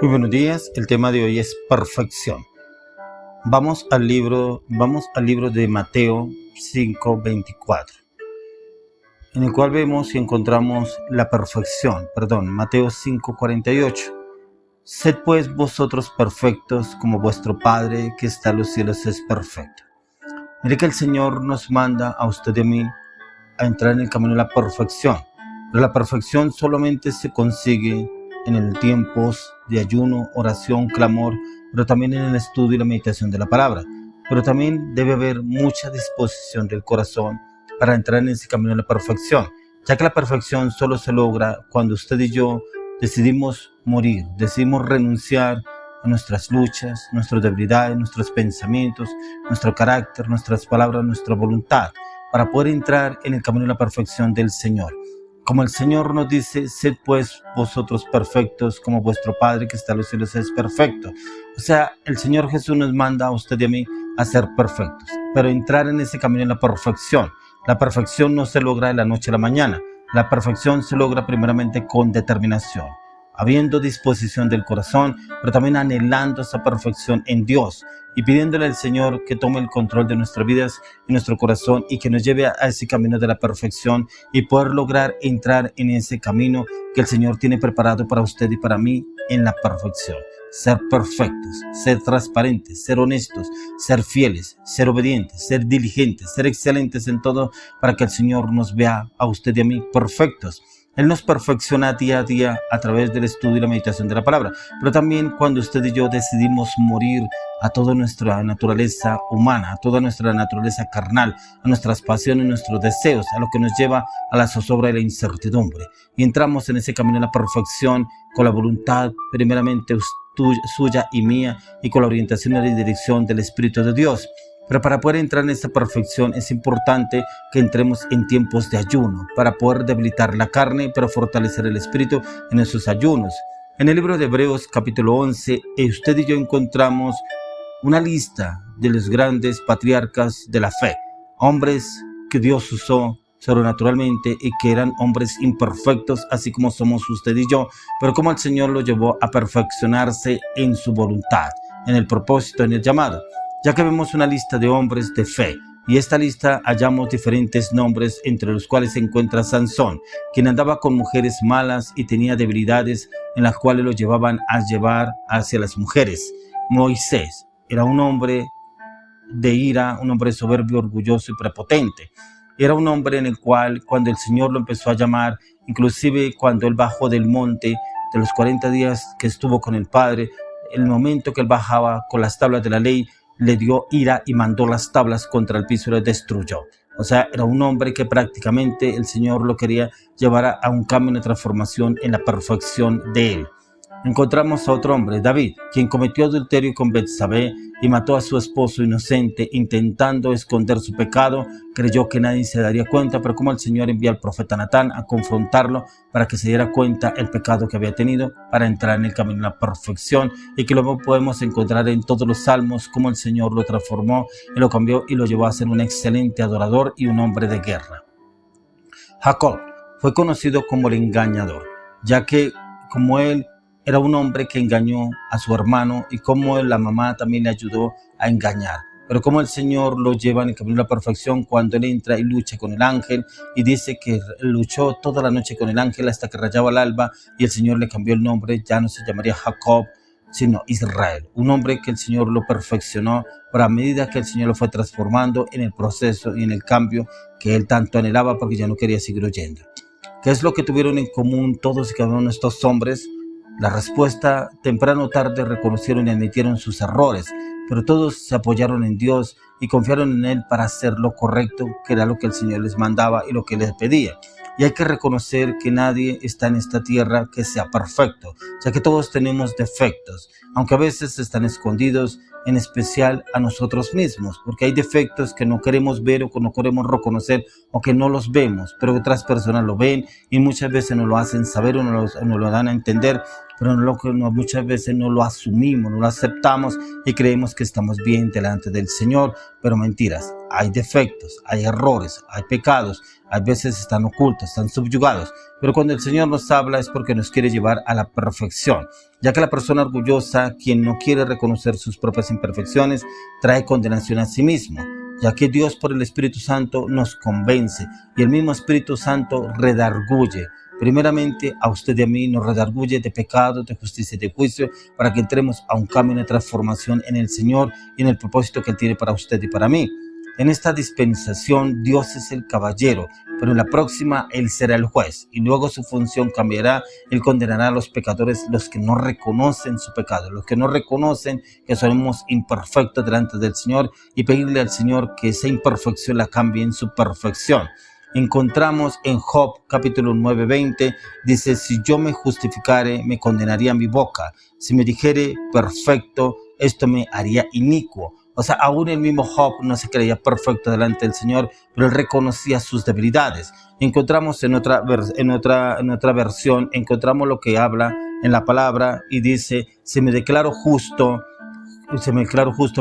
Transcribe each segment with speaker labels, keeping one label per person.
Speaker 1: Muy buenos días, el tema de hoy es perfección. Vamos al libro de Mateo 5:24, en el cual vemos y encontramos la perfección. Mateo 5:48. Sed pues vosotros perfectos como vuestro Padre que está en los cielos es perfecto. Mire que el Señor nos manda a usted y a mí a entrar en el camino de la perfección. Pero la perfección solamente se consigue en el tiempos de ayuno, oración, clamor, pero también en el estudio y la meditación de la palabra. Pero también debe haber mucha disposición del corazón para entrar en ese camino de la perfección, ya que la perfección solo se logra cuando usted y yo decidimos morir, decidimos renunciar a nuestras luchas, nuestras debilidades, nuestros pensamientos, nuestro carácter, nuestras palabras, nuestra voluntad, para poder entrar en el camino de la perfección del Señor. Como el Señor nos dice, sed pues vosotros perfectos como vuestro Padre que está en los cielos es perfecto. O sea, el Señor Jesús nos manda a usted y a mí a ser perfectos, pero entrar en ese camino de la perfección. La perfección no se logra de la noche a la mañana. La perfección se logra primeramente con determinación, habiendo disposición del corazón, pero también anhelando esa perfección en Dios y pidiéndole al Señor que tome el control de nuestras vidas y nuestro corazón y que nos lleve a ese camino de la perfección y poder lograr entrar en ese camino que el Señor tiene preparado para usted y para mí en la perfección. Ser perfectos, ser transparentes, ser honestos, ser fieles, ser obedientes, ser diligentes, ser excelentes en todo para que el Señor nos vea a usted y a mí perfectos. Él nos perfecciona día a día a través del estudio y la meditación de la palabra, pero también cuando usted y yo decidimos morir a toda nuestra naturaleza humana, a toda nuestra naturaleza carnal, a nuestras pasiones, nuestros deseos, a lo que nos lleva a la zozobra y la incertidumbre. Y entramos en ese camino de la perfección con la voluntad primeramente suya y mía y con la orientación y la dirección del Espíritu de Dios. Pero para poder entrar en esta perfección es importante que entremos en tiempos de ayuno, para poder debilitar la carne, pero fortalecer el espíritu en esos ayunos. En el libro de Hebreos capítulo 11, usted y yo encontramos una lista de los grandes patriarcas de la fe, hombres que Dios usó sobrenaturalmente y que eran hombres imperfectos, así como somos usted y yo, pero como el Señor lo llevó a perfeccionarse en su voluntad, en el propósito, en el llamado. Ya que vemos una lista de hombres de fe, y esta lista hallamos diferentes nombres, entre los cuales se encuentra Sansón, quien andaba con mujeres malas y tenía debilidades en las cuales lo llevaban a llevar hacia las mujeres. Moisés era un hombre de ira, un hombre soberbio, orgulloso y prepotente. Era un hombre en el cual, cuando el Señor lo empezó a llamar, inclusive cuando él bajó del monte, de los 40 días que estuvo con el Padre, el momento que él bajaba con las tablas de la ley, le dio ira y mandó las tablas contra el piso y lo destruyó. O sea, era un hombre que prácticamente el Señor lo quería llevar a un cambio de transformación en la perfección de él. Encontramos a otro hombre, David, quien cometió adulterio con Betsabé y mató a su esposo inocente, intentando esconder su pecado. Creyó que nadie se daría cuenta, pero como el Señor envía al profeta Natán a confrontarlo para que se diera cuenta el pecado que había tenido, para entrar en el camino de la perfección, y que luego podemos encontrar en todos los salmos cómo el Señor lo transformó y lo cambió y lo llevó a ser un excelente adorador y un hombre de guerra. Jacob fue conocido como el engañador, ya que como él era un hombre que engañó a su hermano y como la mamá también le ayudó a engañar. Pero como el Señor lo lleva en el camino de la perfección cuando él entra y lucha con el ángel, y dice que luchó toda la noche con el ángel hasta que rayaba el alba, y el Señor le cambió el nombre, ya no se llamaría Jacob, sino Israel, un hombre que el Señor lo perfeccionó, pero a medida que el Señor lo fue transformando en el proceso y en el cambio que él tanto anhelaba, porque ya no quería seguir huyendo. ¿Qué es lo que tuvieron en común todos y cada uno de estos hombres? La respuesta: temprano o tarde reconocieron y admitieron sus errores, pero todos se apoyaron en Dios y confiaron en Él para hacer lo correcto, que era lo que el Señor les mandaba y lo que les pedía. Y hay que reconocer que nadie está en esta tierra que sea perfecto, ya que todos tenemos defectos, aunque a veces están escondidos, en especial a nosotros mismos, porque hay defectos que no queremos ver o que no queremos reconocer o que no los vemos, pero otras personas lo ven y muchas veces nos lo hacen saber o nos lo dan a entender, pero muchas veces no lo asumimos, no lo aceptamos y creemos que estamos bien delante del Señor, pero mentiras. Hay defectos, hay errores, hay pecados, a veces están ocultos, están subyugados. Pero cuando el Señor nos habla es porque nos quiere llevar a la perfección, ya que la persona orgullosa, quien no quiere reconocer sus propias imperfecciones, trae condenación a sí mismo, ya que Dios por el Espíritu Santo nos convence y el mismo Espíritu Santo redarguye. Primeramente a usted y a mí nos redarguye de pecado, de justicia y de juicio, para que entremos a un cambio de transformación en el Señor y en el propósito que Él tiene para usted y para mí. En esta dispensación Dios es el caballero, pero en la próxima Él será el juez, y luego su función cambiará. Él condenará a los pecadores, los que no reconocen su pecado, los que no reconocen que somos imperfectos delante del Señor, y pedirle al Señor que esa imperfección la cambie en su perfección. Encontramos en Job capítulo 9:20, dice: si yo me justificare, me condenaría mi boca; si me dijere perfecto, esto me haría inicuo. O sea, aún el mismo Job no se creía perfecto delante del Señor, pero él reconocía sus debilidades. Encontramos en otra versión, encontramos lo que habla en la palabra y dice: si me declaro justo,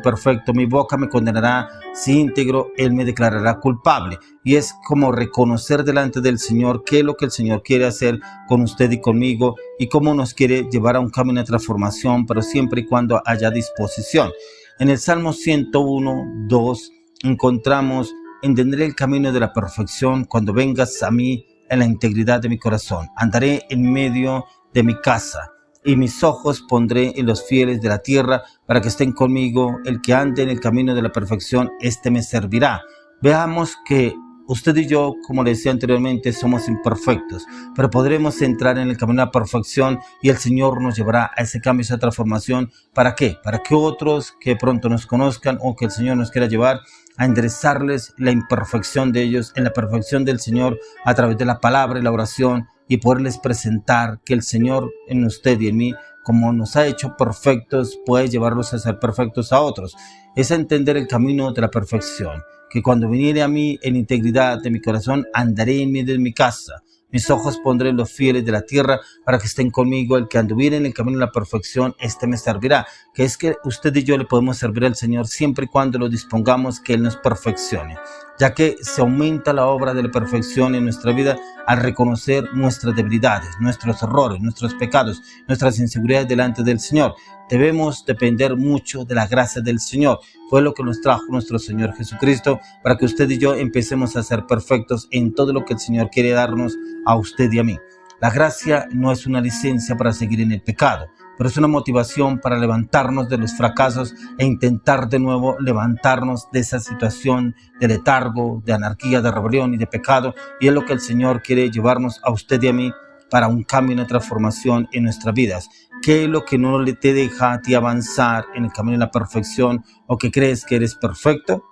Speaker 1: perfecto, mi boca me condenará; si íntegro, Él me declarará culpable. Y es como reconocer delante del Señor qué es lo que el Señor quiere hacer con usted y conmigo, y cómo nos quiere llevar a un camino de transformación, pero siempre y cuando haya disposición. En el Salmo 101:2 encontramos: entenderé el camino de la perfección cuando vengas a mí en la integridad de mi corazón. Andaré en medio de mi casa, y mis ojos pondré en los fieles de la tierra, para que estén conmigo. El que ande en el camino de la perfección, este me servirá. Veamos que usted y yo, como le decía anteriormente, somos imperfectos, pero podremos entrar en el camino de la perfección, y el Señor nos llevará a ese cambio, esa transformación. ¿Para qué? Para que otros que pronto nos conozcan, o que el Señor nos quiera llevar a enderezarles la imperfección de ellos en la perfección del Señor, a través de la palabra y la oración, y poderles presentar que el Señor en usted y en mí, como nos ha hecho perfectos, puede llevarlos a ser perfectos a otros. Es entender el camino de la perfección, que cuando viniere a mí en integridad de mi corazón, andaré en medio de mi casa. Mis ojos pondré en los fieles de la tierra, para que estén conmigo. El que anduviere en el camino de la perfección, este me servirá. Que es que usted y yo le podemos servir al Señor siempre y cuando lo dispongamos, que Él nos perfeccione, ya que se aumenta la obra de la perfección en nuestra vida al reconocer nuestras debilidades, nuestros errores, nuestros pecados, nuestras inseguridades delante del Señor. Debemos depender mucho de la gracia del Señor. Fue lo que nos trajo nuestro Señor Jesucristo, para que usted y yo empecemos a ser perfectos en todo lo que el Señor quiere darnos a usted y a mí. La gracia no es una licencia para seguir en el pecado, pero es una motivación para levantarnos de los fracasos e intentar de nuevo levantarnos de esa situación de letargo, de anarquía, de rebelión y de pecado. Y es lo que el Señor quiere llevarnos a usted y a mí para un cambio y una transformación en nuestras vidas. ¿Qué es lo que no te deja a ti avanzar en el camino de la perfección, o que crees que eres perfecto?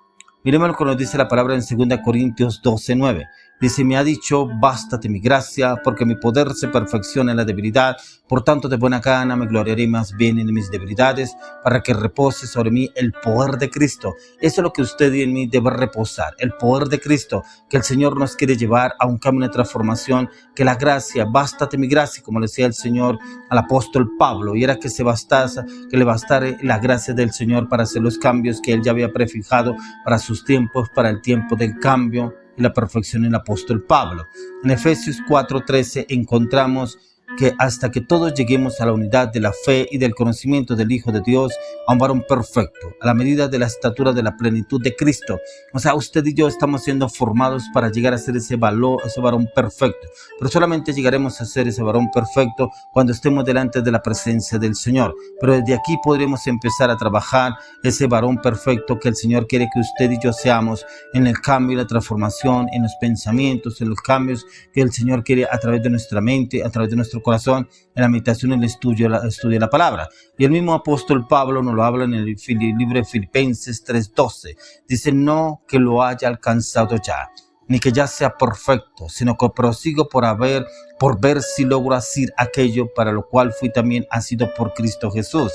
Speaker 1: Miremos lo que nos dice la palabra en 2 Corintios 12:9. Dice: me ha dicho, bástate mi gracia, porque mi poder se perfecciona en la debilidad. Por tanto, de buena gana me gloriaré más bien en mis debilidades, para que repose sobre mí el poder de Cristo. Eso es lo que usted y en mí debe reposar, el poder de Cristo, que el Señor nos quiere llevar a un camino de transformación, que la gracia, bástate mi gracia, como le decía el Señor al apóstol Pablo, y era que le bastare la gracia del Señor para hacer los cambios que Él ya había prefijado para sus tiempos, para el tiempo del cambio y la perfección en el apóstol Pablo. En Efesios 4:13 encontramos que hasta que todos lleguemos a la unidad de la fe y del conocimiento del Hijo de Dios, a un varón perfecto, a la medida de la estatura de la plenitud de Cristo. O sea, usted y yo estamos siendo formados para llegar a ser ese varón perfecto, pero solamente llegaremos a ser ese varón perfecto cuando estemos delante de la presencia del Señor. Pero desde aquí podremos empezar a trabajar ese varón perfecto que el Señor quiere que usted y yo seamos, en el cambio y la transformación, en los pensamientos, en los cambios que el Señor quiere a través de nuestra mente, a través de nuestro corazón, en la meditación, en el estudio de la palabra. Y el mismo apóstol Pablo nos lo habla en el libro de Filipenses 3:12. Dice: no que lo haya alcanzado ya, ni que ya sea perfecto, sino que prosigo por ver si logro hacer aquello para lo cual fui también asido por Cristo Jesús.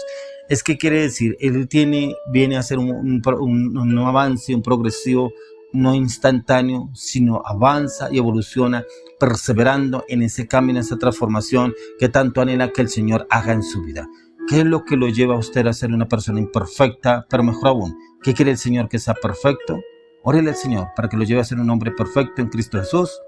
Speaker 1: Es que quiere decir, él viene a hacer un avance, un progresivo, no instantáneo, sino avanza y evoluciona, perseverando en ese cambio, en esa transformación que tanto anhela que el Señor haga en su vida. ¿Qué es lo que lo lleva a usted a ser una persona imperfecta, pero mejor aún, qué quiere el Señor? ¿Que sea perfecto Órele al Señor para que lo lleve a ser un hombre perfecto en Cristo Jesús.